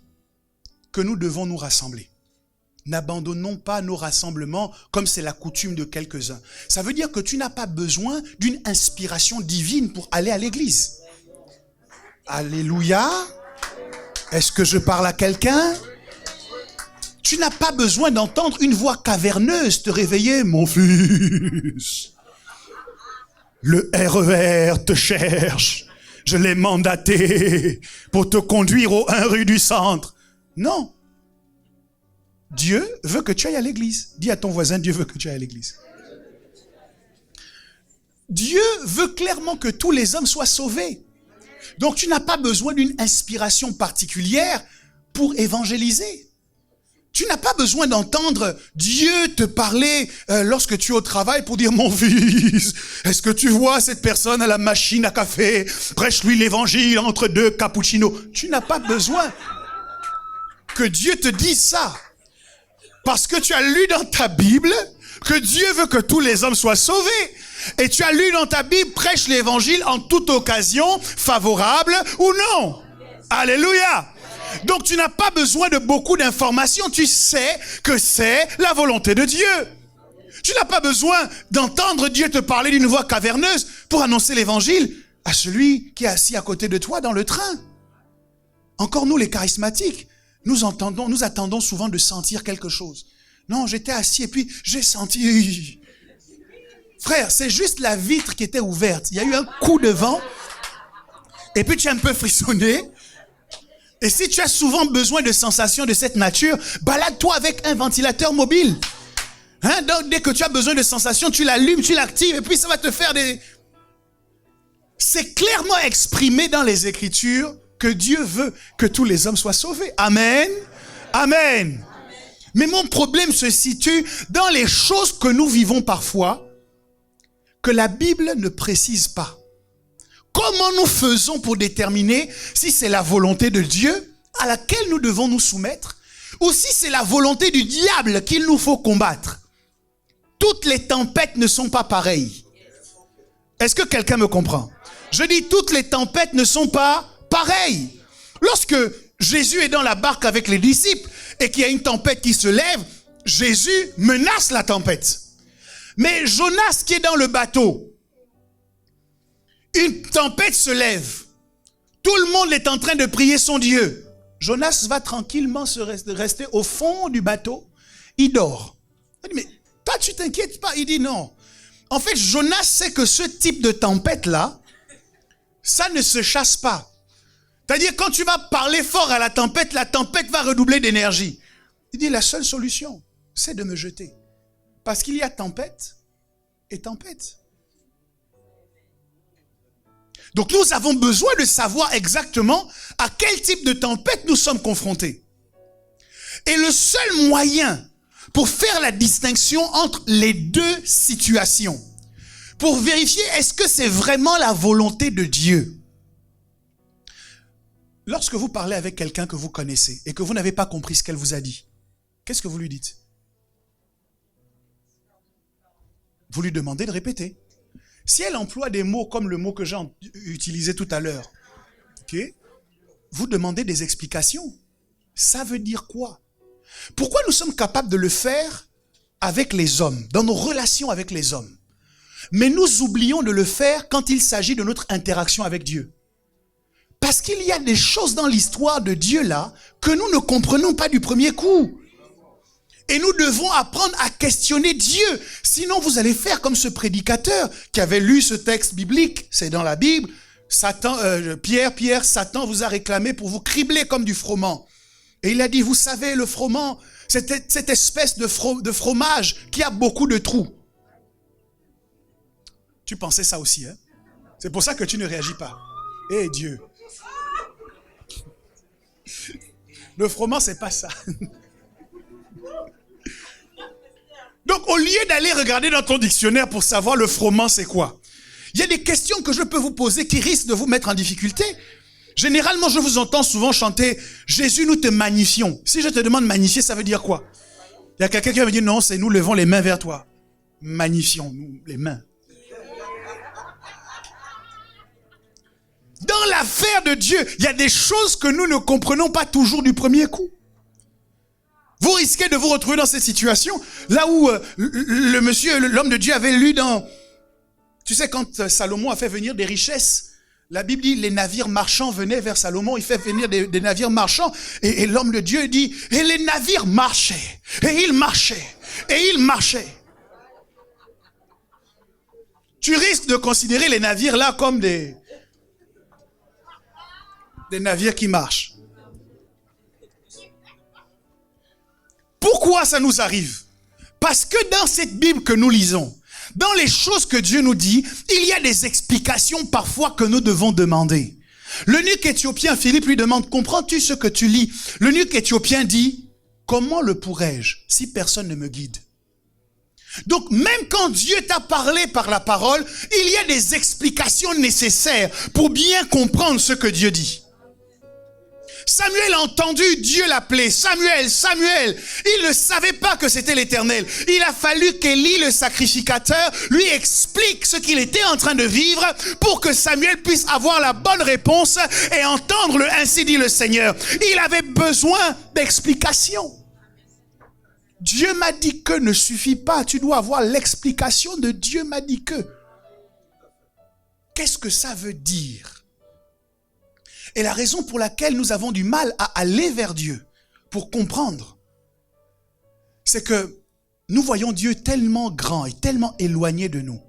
que nous devons nous rassembler. N'abandonnons pas nos rassemblements comme c'est la coutume de quelques-uns. Ça veut dire que tu n'as pas besoin d'une inspiration divine pour aller à l'église. Alléluia. Est-ce que je parle à quelqu'un? Tu n'as pas besoin d'entendre une voix caverneuse te réveiller, mon fils. Le RER te cherche. Je l'ai mandaté pour te conduire au 1 rue du Centre. Non. Dieu veut que tu ailles à l'église. Dis à ton voisin, Dieu veut que tu ailles à l'église. Dieu veut clairement que tous les hommes soient sauvés. Donc tu n'as pas besoin d'une inspiration particulière pour évangéliser. Tu n'as pas besoin d'entendre Dieu te parler lorsque tu es au travail pour dire « Mon fils, est-ce que tu vois cette personne à la machine à café? Prêche-lui l'évangile entre 2 cappuccinos. » Tu n'as pas besoin que Dieu te dise ça. Parce que tu as lu dans ta Bible que Dieu veut que tous les hommes soient sauvés. Et tu as lu dans ta Bible, prêche l'évangile en toute occasion, favorable ou non. Alléluia. Donc tu n'as pas besoin de beaucoup d'informations, tu sais que c'est la volonté de Dieu. Tu n'as pas besoin d'entendre Dieu te parler d'une voix caverneuse pour annoncer l'évangile à celui qui est assis à côté de toi dans le train. Encore nous les charismatiques, nous attendons souvent de sentir quelque chose. Non, j'étais assis et puis j'ai senti... Frère, c'est juste la vitre qui était ouverte. Il y a eu un coup de vent et puis tu as un peu frissonné. Et si tu as souvent besoin de sensations de cette nature, balade-toi avec un ventilateur mobile. Hein? Donc, dès que tu as besoin de sensations, tu l'allumes, tu l'actives et puis ça va te faire des... C'est clairement exprimé dans les Écritures que Dieu veut que tous les hommes soient sauvés. Amen. Amen. Mais mon problème se situe dans les choses que nous vivons parfois, que la Bible ne précise pas. Comment nous faisons pour déterminer si c'est la volonté de Dieu à laquelle nous devons nous soumettre ou si c'est la volonté du diable qu'il nous faut combattre. Toutes les tempêtes ne sont pas pareilles. Est-ce que quelqu'un me comprend? Je dis toutes les tempêtes ne sont pas pareilles. Lorsque Jésus est dans la barque avec les disciples et qu'il y a une tempête qui se lève, Jésus menace la tempête. Mais Jonas qui est dans le bateau, une tempête se lève. Tout le monde est en train de prier son Dieu. Jonas va tranquillement se rester au fond du bateau. Il dort. Il dit, mais toi, tu t'inquiètes pas. Il dit non. En fait, Jonas sait que ce type de tempête-là, ça ne se chasse pas. C'est-à-dire, quand tu vas parler fort à la tempête va redoubler d'énergie. Il dit, la seule solution, c'est de me jeter. Parce qu'il y a tempête et tempête. Donc nous avons besoin de savoir exactement à quel type de tempête nous sommes confrontés. Et le seul moyen pour faire la distinction entre les deux situations, pour vérifier est-ce que c'est vraiment la volonté de Dieu. Lorsque vous parlez avec quelqu'un que vous connaissez et que vous n'avez pas compris ce qu'elle vous a dit, qu'est-ce que vous lui dites? Vous lui demandez de répéter. Si elle emploie des mots comme le mot que j'ai utilisé tout à l'heure, okay, vous demandez des explications. Ça veut dire quoi? Pourquoi nous sommes capables de le faire avec les hommes, dans nos relations avec les hommes, mais nous oublions de le faire quand il s'agit de notre interaction avec Dieu? Parce qu'il y a des choses dans l'histoire de Dieu là que nous ne comprenons pas du premier coup. Et nous devons apprendre à questionner Dieu. Sinon, vous allez faire comme ce prédicateur qui avait lu ce texte biblique. C'est dans la Bible. Pierre, Satan vous a réclamé pour vous cribler comme du froment. Et il a dit, vous savez, le froment, c'est cette espèce de fromage qui a beaucoup de trous. Tu pensais ça aussi, hein? C'est pour ça que tu ne réagis pas. Eh Dieu. Le froment, c'est pas ça. Donc, au lieu d'aller regarder dans ton dictionnaire pour savoir le froment, c'est quoi? Il y a des questions que je peux vous poser qui risquent de vous mettre en difficulté. Généralement, je vous entends souvent chanter « Jésus, nous te magnifions ». Si je te demande magnifier, ça veut dire quoi? Il y a quelqu'un qui va me dire « Non, c'est nous levons les mains vers toi ». Magnifions, nous, les mains. Dans l'affaire de Dieu, il y a des choses que nous ne comprenons pas toujours du premier coup. Vous risquez de vous retrouver dans cette situation, là où l'homme de Dieu avait lu dans... Tu sais, quand Salomon a fait venir des richesses, la Bible dit, les navires marchands venaient vers Salomon, il fait venir des navires marchands, et l'homme de Dieu dit, et les navires marchaient, et ils marchaient, et ils marchaient. Tu risques de considérer les navires là comme des navires qui marchent. Pourquoi ça nous arrive? Parce que dans cette Bible que nous lisons, dans les choses que Dieu nous dit, il y a des explications parfois que nous devons demander. L'eunuque éthiopien, Philippe lui demande, comprends-tu ce que tu lis? L'eunuque éthiopien dit, comment le pourrais-je si personne ne me guide? Donc même quand Dieu t'a parlé par la parole, il y a des explications nécessaires pour bien comprendre ce que Dieu dit. Samuel a entendu Dieu l'appeler. Samuel, Samuel. Il ne savait pas que c'était l'Éternel. Il a fallu qu'Élie, le sacrificateur, lui explique ce qu'il était en train de vivre pour que Samuel puisse avoir la bonne réponse et entendre le ainsi dit le Seigneur. Il avait besoin d'explications. Dieu m'a dit que ne suffit pas. Tu dois avoir l'explication de Dieu m'a dit que. Qu'est-ce que ça veut dire? Et la raison pour laquelle nous avons du mal à aller vers Dieu, pour comprendre, c'est que nous voyons Dieu tellement grand et tellement éloigné de nous,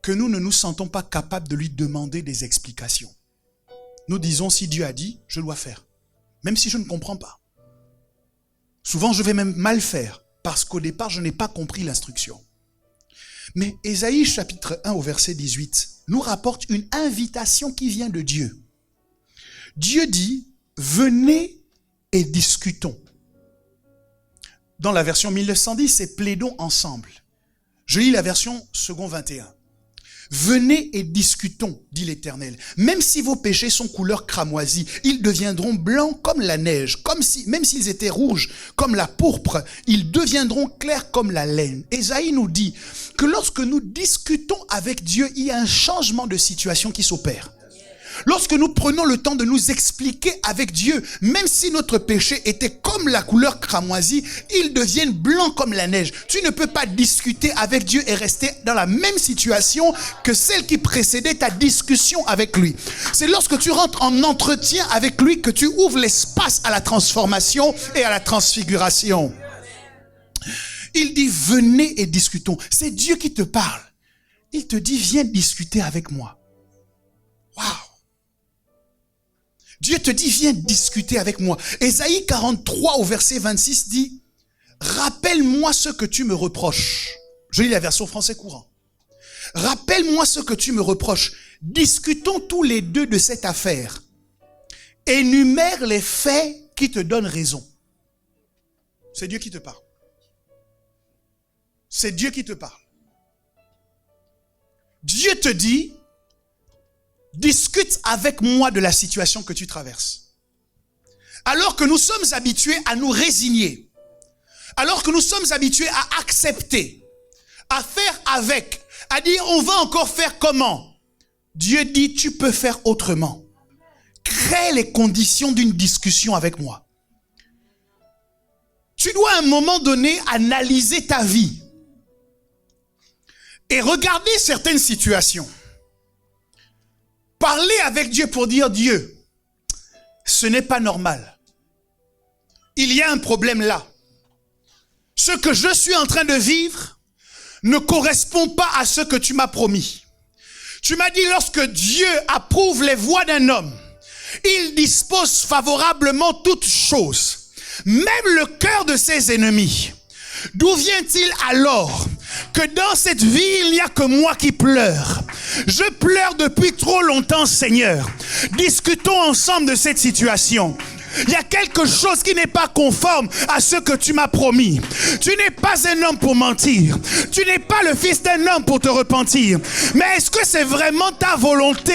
que nous ne nous sentons pas capables de lui demander des explications. Nous disons, si Dieu a dit, je dois faire, même si je ne comprends pas. Souvent, je vais même mal faire, parce qu'au départ, je n'ai pas compris l'instruction. Mais Ésaïe chapitre 1 au verset 18 nous rapporte une invitation qui vient de Dieu. Dieu dit, venez et discutons. Dans la version 1910, c'est plaidons ensemble. Je lis la version second 21. Venez et discutons, dit l'Éternel. Même si vos péchés sont couleur cramoisie, ils deviendront blancs comme la neige. Même s'ils étaient rouges comme la pourpre, ils deviendront clairs comme la laine. Ésaïe nous dit que lorsque nous discutons avec Dieu, il y a un changement de situation qui s'opère. Lorsque nous prenons le temps de nous expliquer avec Dieu, même si notre péché était comme la couleur cramoisie, ils deviennent blancs comme la neige. Tu ne peux pas discuter avec Dieu et rester dans la même situation que celle qui précédait ta discussion avec lui. C'est lorsque tu rentres en entretien avec lui que tu ouvres l'espace à la transformation et à la transfiguration. Il dit, venez et discutons. C'est Dieu qui te parle. Il te dit, viens discuter avec moi. Waouh! Dieu te dit, viens discuter avec moi. Ésaïe 43 au verset 26 dit, rappelle-moi ce que tu me reproches. Je lis la version français courant. Rappelle-moi ce que tu me reproches. Discutons tous les deux de cette affaire. Énumère les faits qui te donnent raison. C'est Dieu qui te parle. C'est Dieu qui te parle. Dieu te dit, discute avec moi de la situation que tu traverses. Alors que nous sommes habitués à nous résigner, alors que nous sommes habitués à accepter, à faire avec, à dire on va encore faire comment? Dieu dit tu peux faire autrement. Crée les conditions d'une discussion avec moi. Tu dois à un moment donné analyser ta vie et regarder certaines situations. Parler avec Dieu pour dire, Dieu, ce n'est pas normal. Il y a un problème là. Ce que je suis en train de vivre ne correspond pas à ce que tu m'as promis. Tu m'as dit, lorsque Dieu approuve les voies d'un homme, il dispose favorablement toutes choses, même le cœur de ses ennemis. D'où vient-il alors que dans cette vie, il n'y a que moi qui pleure? Je pleure depuis trop longtemps, Seigneur. Discutons ensemble de cette situation. Il y a quelque chose qui n'est pas conforme à ce que tu m'as promis. Tu n'es pas un homme pour mentir. Tu n'es pas le fils d'un homme pour te repentir. Mais est-ce que c'est vraiment ta volonté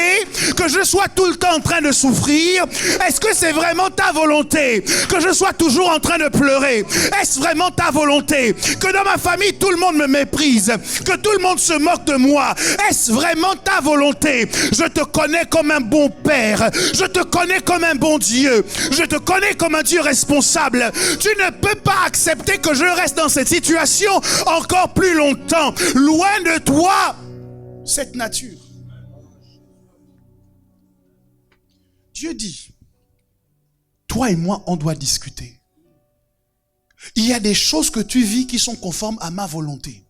que je sois tout le temps en train de souffrir? Est-ce que c'est vraiment ta volonté que je sois toujours en train de pleurer? Est-ce vraiment ta volonté que dans ma famille tout le monde me méprise, que tout le monde se moque de moi? Est-ce vraiment ta volonté? Je te connais comme un bon père. Je te connais comme un bon Dieu. Je te connais comme un Dieu responsable. Tu ne peux pas accepter que je reste dans cette situation encore plus longtemps. Loin de toi, cette nature. Dieu dit, toi et moi, on doit discuter. Il y a des choses que tu vis qui sont conformes à ma volonté.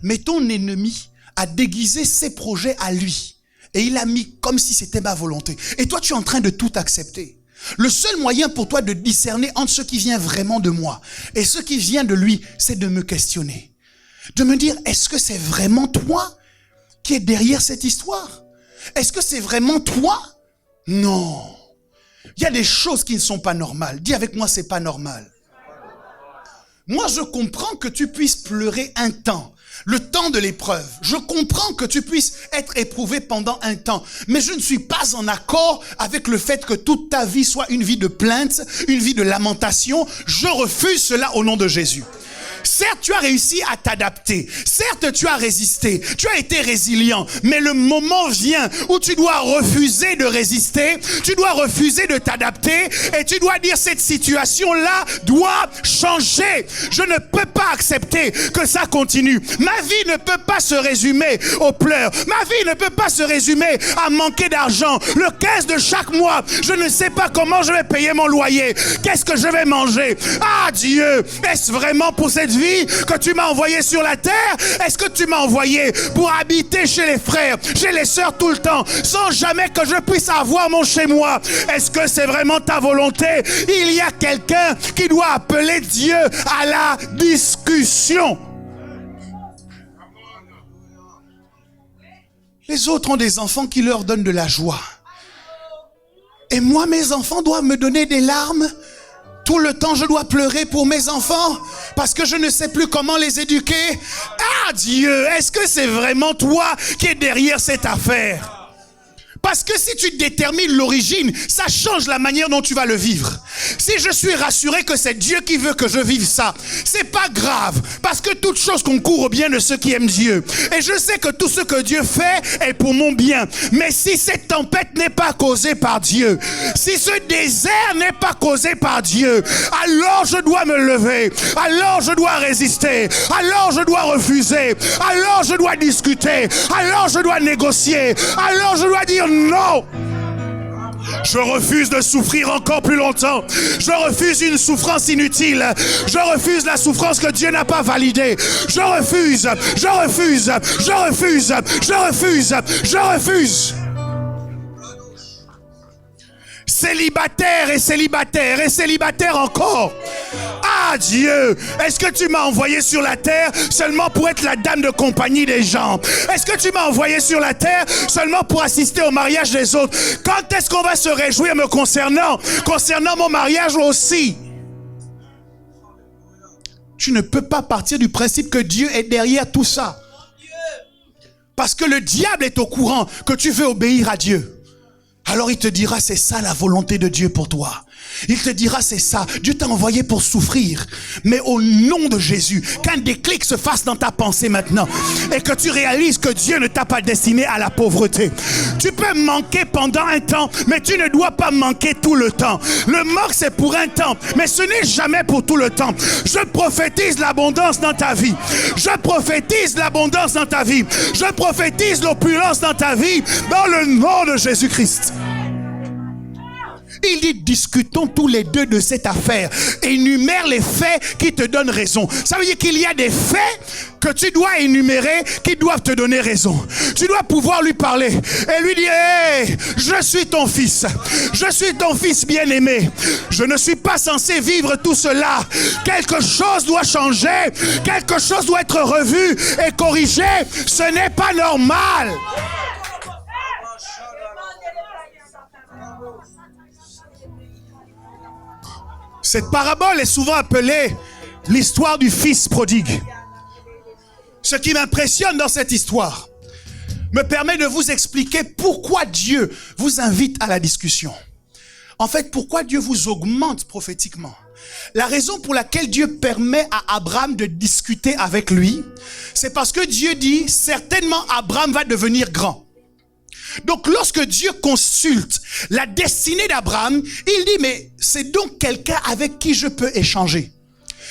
Mais ton ennemi a déguisé ses projets à lui. Et il a mis comme si c'était ma volonté. Et toi, tu es en train de tout accepter. Le seul moyen pour toi de discerner entre ce qui vient vraiment de moi et ce qui vient de lui, c'est de me questionner. De me dire, est-ce que c'est vraiment toi qui es derrière cette histoire? Est-ce que c'est vraiment toi? Non. Il y a des choses qui ne sont pas normales. Dis avec moi, c'est pas normal. Moi, je comprends que tu puisses pleurer un temps. Le temps de l'épreuve. Je comprends que tu puisses être éprouvé pendant un temps. Mais je ne suis pas en accord avec le fait que toute ta vie soit une vie de plainte, une vie de lamentation. Je refuse cela au nom de Jésus. Certes, tu as réussi à t'adapter. Certes, tu as résisté. Tu as été résilient. Mais le moment vient où tu dois refuser de résister. Tu dois refuser de t'adapter. Et tu dois dire, cette situation-là doit changer. Je ne peux pas accepter que ça continue. Ma vie ne peut pas se résumer aux pleurs. Ma vie ne peut pas se résumer à manquer d'argent. Le 15 de chaque mois, je ne sais pas comment je vais payer mon loyer. Qu'est-ce que je vais manger? Ah Dieu, est-ce vraiment pour cette vie que tu m'as envoyé sur la terre? Est-ce que tu m'as envoyé pour habiter chez les frères, chez les sœurs tout le temps, sans jamais que je puisse avoir mon chez moi? Est-ce que c'est vraiment ta volonté? Il y a quelqu'un qui doit appeler Dieu à la discussion. Les autres ont des enfants qui leur donnent de la joie. Et moi, mes enfants doivent me donner des larmes. Tout le temps, je dois pleurer pour mes enfants parce que je ne sais plus comment les éduquer. Ah Dieu, est-ce que c'est vraiment toi qui es derrière cette affaire? Parce que si tu détermines l'origine, ça change la manière dont tu vas le vivre. Si je suis rassuré que c'est Dieu qui veut que je vive ça, c'est pas grave. Parce que toute chose concourt au bien de ceux qui aiment Dieu. Et je sais que tout ce que Dieu fait est pour mon bien. Mais si cette tempête n'est pas causée par Dieu, si ce désert n'est pas causé par Dieu, alors je dois me lever. Alors je dois résister. Alors je dois refuser. Alors je dois discuter. Alors je dois négocier. Alors je dois dire non. Je refuse de souffrir encore plus longtemps. Je refuse une souffrance inutile. Je refuse la souffrance que Dieu n'a pas validée. Je refuse. Je refuse. Je refuse. Je refuse. Je refuse. Célibataire et célibataire et célibataire encore. Ah Dieu, est-ce que tu m'as envoyé sur la terre seulement pour être la dame de compagnie des gens? Est-ce que tu m'as envoyé sur la terre seulement pour assister au mariage des autres? Quand est-ce qu'on va se réjouir me concernant mon mariage aussi? Tu ne peux pas partir du principe que Dieu est derrière tout ça. Parce que le diable est au courant que tu veux obéir à Dieu. Alors il te dira, c'est ça la volonté de Dieu pour toi. Il te dira, c'est ça. Dieu t'a envoyé pour souffrir. Mais au nom de Jésus, qu'un déclic se fasse dans ta pensée maintenant. Et que tu réalises que Dieu ne t'a pas destiné à la pauvreté. Tu peux manquer pendant un temps, mais tu ne dois pas manquer tout le temps. Le manque, c'est pour un temps, mais ce n'est jamais pour tout le temps. Je prophétise l'abondance dans ta vie. Je prophétise l'abondance dans ta vie. Je prophétise l'opulence dans ta vie. Dans le nom de Jésus-Christ. Il dit, discutons tous les deux de cette affaire. Énumère les faits qui te donnent raison. Ça veut dire qu'il y a des faits que tu dois énumérer qui doivent te donner raison. Tu dois pouvoir lui parler et lui dire, hey, je suis ton fils. Je suis ton fils bien-aimé. Je ne suis pas censé vivre tout cela. Quelque chose doit changer. Quelque chose doit être revu et corrigé. Ce n'est pas normal. Cette parabole est souvent appelée l'histoire du fils prodigue. Ce qui m'impressionne dans cette histoire me permet de vous expliquer pourquoi Dieu vous invite à la discussion. En fait, pourquoi Dieu vous augmente prophétiquement. La raison pour laquelle Dieu permet à Abraham de discuter avec lui, c'est parce que Dieu dit, certainement Abraham va devenir grand. Donc, lorsque Dieu consulte la destinée d'Abraham, il dit, mais c'est donc quelqu'un avec qui je peux échanger.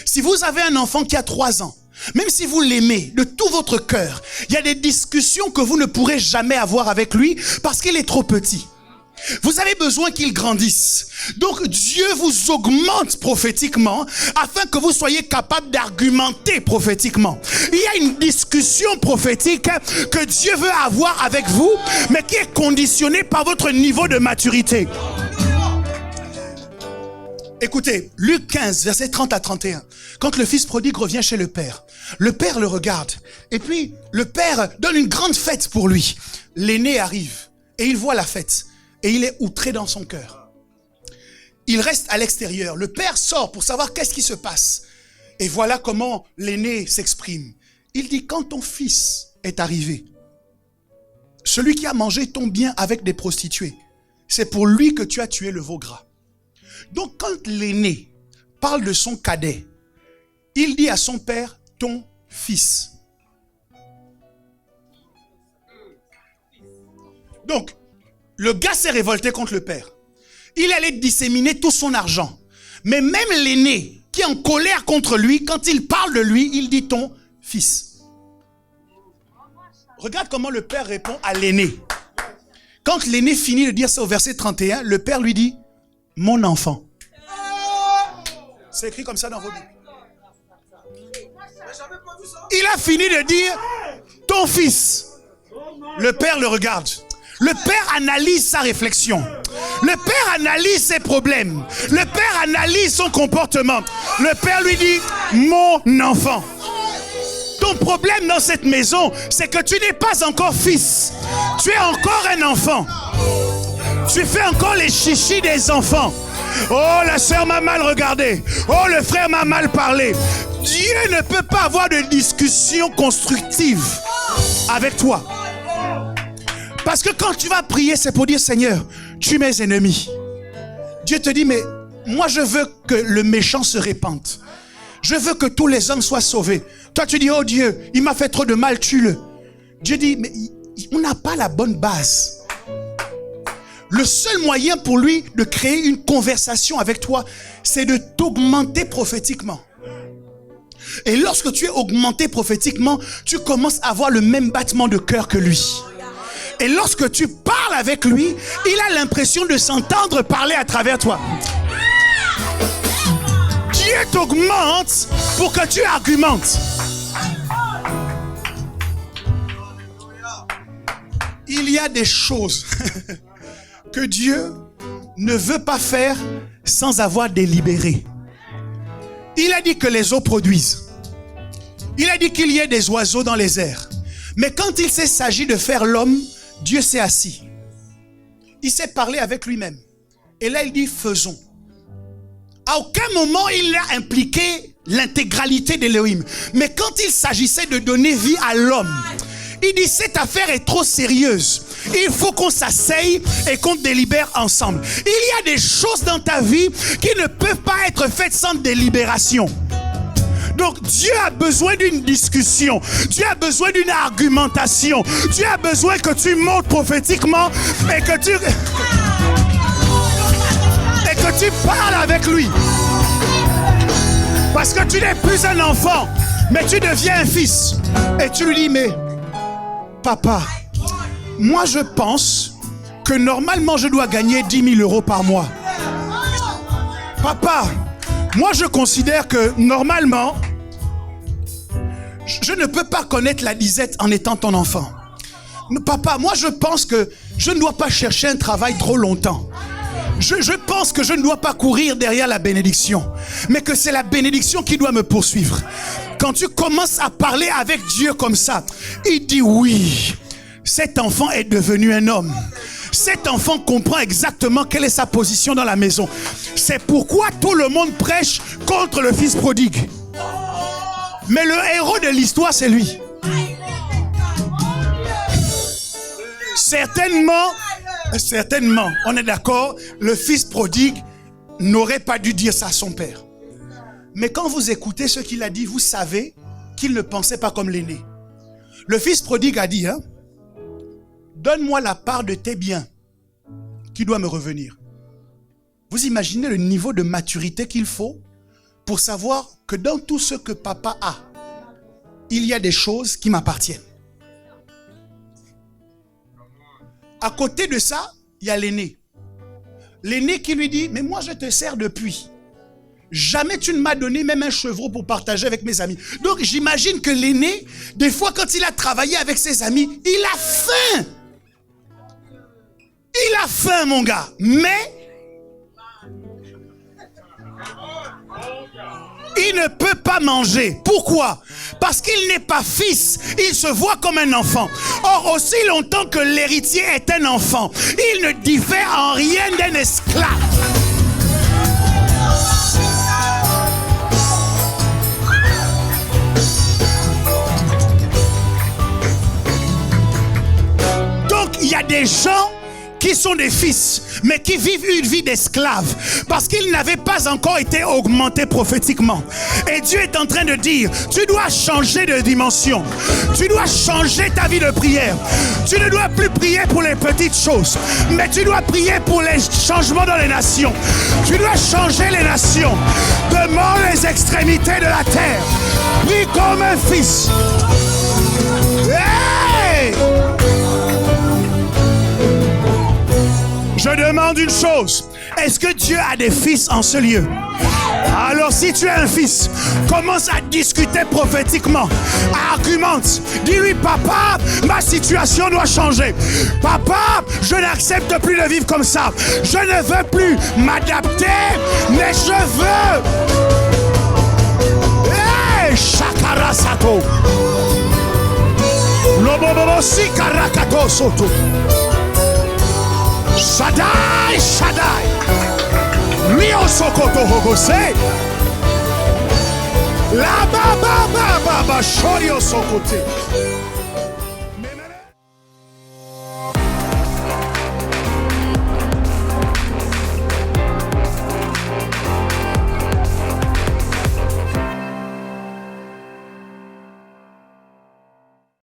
Si vous avez un enfant qui a 3 ans, même si vous l'aimez de tout votre cœur, il y a des discussions que vous ne pourrez jamais avoir avec lui parce qu'il est trop petit. Vous avez besoin qu'il grandisse. Donc Dieu vous augmente prophétiquement afin que vous soyez capable d'argumenter prophétiquement. Il y a une discussion prophétique que Dieu veut avoir avec vous, mais qui est conditionnée par votre niveau de maturité. Écoutez, Luc 15, versets 30 à 31. Quand le fils prodigue revient chez le père le regarde. Et puis, le père donne une grande fête pour lui. L'aîné arrive et il voit la fête. Et il est outré dans son cœur. Il reste à l'extérieur. Le père sort pour savoir qu'est-ce qui se passe. Et voilà comment l'aîné s'exprime. Il dit, quand ton fils est arrivé, celui qui a mangé ton bien avec des prostituées, c'est pour lui que tu as tué le veau gras. Donc quand l'aîné parle de son cadet, il dit à son père, ton fils. Donc, le gars s'est révolté contre le père. Il allait disséminer tout son argent. Mais même l'aîné, qui est en colère contre lui, quand il parle de lui, il dit ton fils. Regarde comment le père répond à l'aîné. Quand l'aîné finit de dire ça au verset 31, le père lui dit, mon enfant. C'est écrit comme ça dans vos Bibles. Il a fini de dire, ton fils. Le père le regarde. Le père analyse sa réflexion. Le père analyse ses problèmes. Le père analyse son comportement. Le père lui dit, mon enfant. Ton problème dans cette maison, c'est que tu n'es pas encore fils. Tu es encore un enfant. Tu fais encore les chichis des enfants. Oh, la sœur m'a mal regardé. Oh, le frère m'a mal parlé. Dieu ne peut pas avoir de discussion constructive avec toi. Parce que quand tu vas prier, c'est pour dire, Seigneur, tue mes ennemis. Dieu te dit, mais moi je veux que le méchant se répande. Je veux que tous les hommes soient sauvés. Toi tu dis, oh Dieu, il m'a fait trop de mal, tue-le. Dieu dit, mais on n'a pas la bonne base. Le seul moyen pour lui de créer une conversation avec toi, c'est de t'augmenter prophétiquement. Et lorsque tu es augmenté prophétiquement, tu commences à avoir le même battement de cœur que lui. Et lorsque tu parles avec lui, il a l'impression de s'entendre parler à travers toi. Dieu t'augmente pour que tu argumentes. Il y a des choses que Dieu ne veut pas faire sans avoir délibéré. Il a dit que les eaux produisent. Il a dit qu'il y ait des oiseaux dans les airs. Mais quand il s'agit de faire l'homme, Dieu s'est assis. Il s'est parlé avec lui-même. Et là, il dit, faisons. À aucun moment, il a impliqué l'intégralité d'Élohim. Mais quand il s'agissait de donner vie à l'homme, il dit, cette affaire est trop sérieuse. Il faut qu'on s'asseye et qu'on délibère ensemble. Il y a des choses dans ta vie qui ne peuvent pas être faites sans délibération. Donc Dieu a besoin d'une discussion. Dieu a besoin d'une argumentation. Dieu a besoin que tu montes prophétiquement et que tu parles avec lui. Parce que tu n'es plus un enfant, mais tu deviens un fils. Et tu lui dis, mais papa, moi je pense que normalement je dois gagner 10 000 € par mois. Papa, moi je considère que normalement, je ne peux pas connaître la disette en étant ton enfant. Papa, moi je pense que je ne dois pas chercher un travail trop longtemps. Je pense que je ne dois pas courir derrière la bénédiction, mais que c'est la bénédiction qui doit me poursuivre. Quand tu commences à parler avec Dieu comme ça, il dit oui, cet enfant est devenu un homme. Cet enfant comprend exactement quelle est sa position dans la maison. C'est pourquoi tout le monde prêche contre le fils prodigue. Mais le héros de l'histoire, c'est lui. Certainement, on est d'accord, le fils prodigue n'aurait pas dû dire ça à son père. Mais quand vous écoutez ce qu'il a dit, vous savez qu'il ne pensait pas comme l'aîné. Le fils prodigue a dit, donne-moi la part de tes biens qui doit me revenir. Vous imaginez le niveau de maturité qu'il faut pour savoir que dans tout ce que papa a, il y a des choses qui m'appartiennent. À côté de ça, il y a l'aîné. L'aîné qui lui dit, mais moi je te sers depuis. Jamais tu ne m'as donné même un chevreau pour partager avec mes amis. Donc j'imagine que l'aîné, des fois quand il a travaillé avec ses amis, il a faim. Il a faim, mon gars. Mais il ne peut pas manger. Pourquoi? Parce qu'il n'est pas fils. Il se voit comme un enfant. Or, aussi longtemps que l'héritier est un enfant, il ne diffère en rien d'un esclave. Donc, il y a des gens qui sont des fils, mais qui vivent une vie d'esclaves, parce qu'ils n'avaient pas encore été augmentés prophétiquement. Et Dieu est en train de dire, tu dois changer de dimension, tu dois changer ta vie de prière. Tu ne dois plus prier pour les petites choses, mais tu dois prier pour les changements dans les nations. Tu dois changer les nations, demande les extrémités de la terre. Prie comme un fils. Hey! Je demande une chose. Est-ce que Dieu a des fils en ce lieu? Alors si tu es un fils, commence à discuter prophétiquement. Argumente. Dis-lui, papa, ma situation doit changer. Papa, je n'accepte plus de vivre comme ça. Je ne veux plus m'adapter, mais je veux. Hey, Shakara Sato. Lobobobo Sikarakato Soto. Shaddai, Shaddai. Lion Sokoto Hogose. La ba ba ba ba ba Shorio Sokote.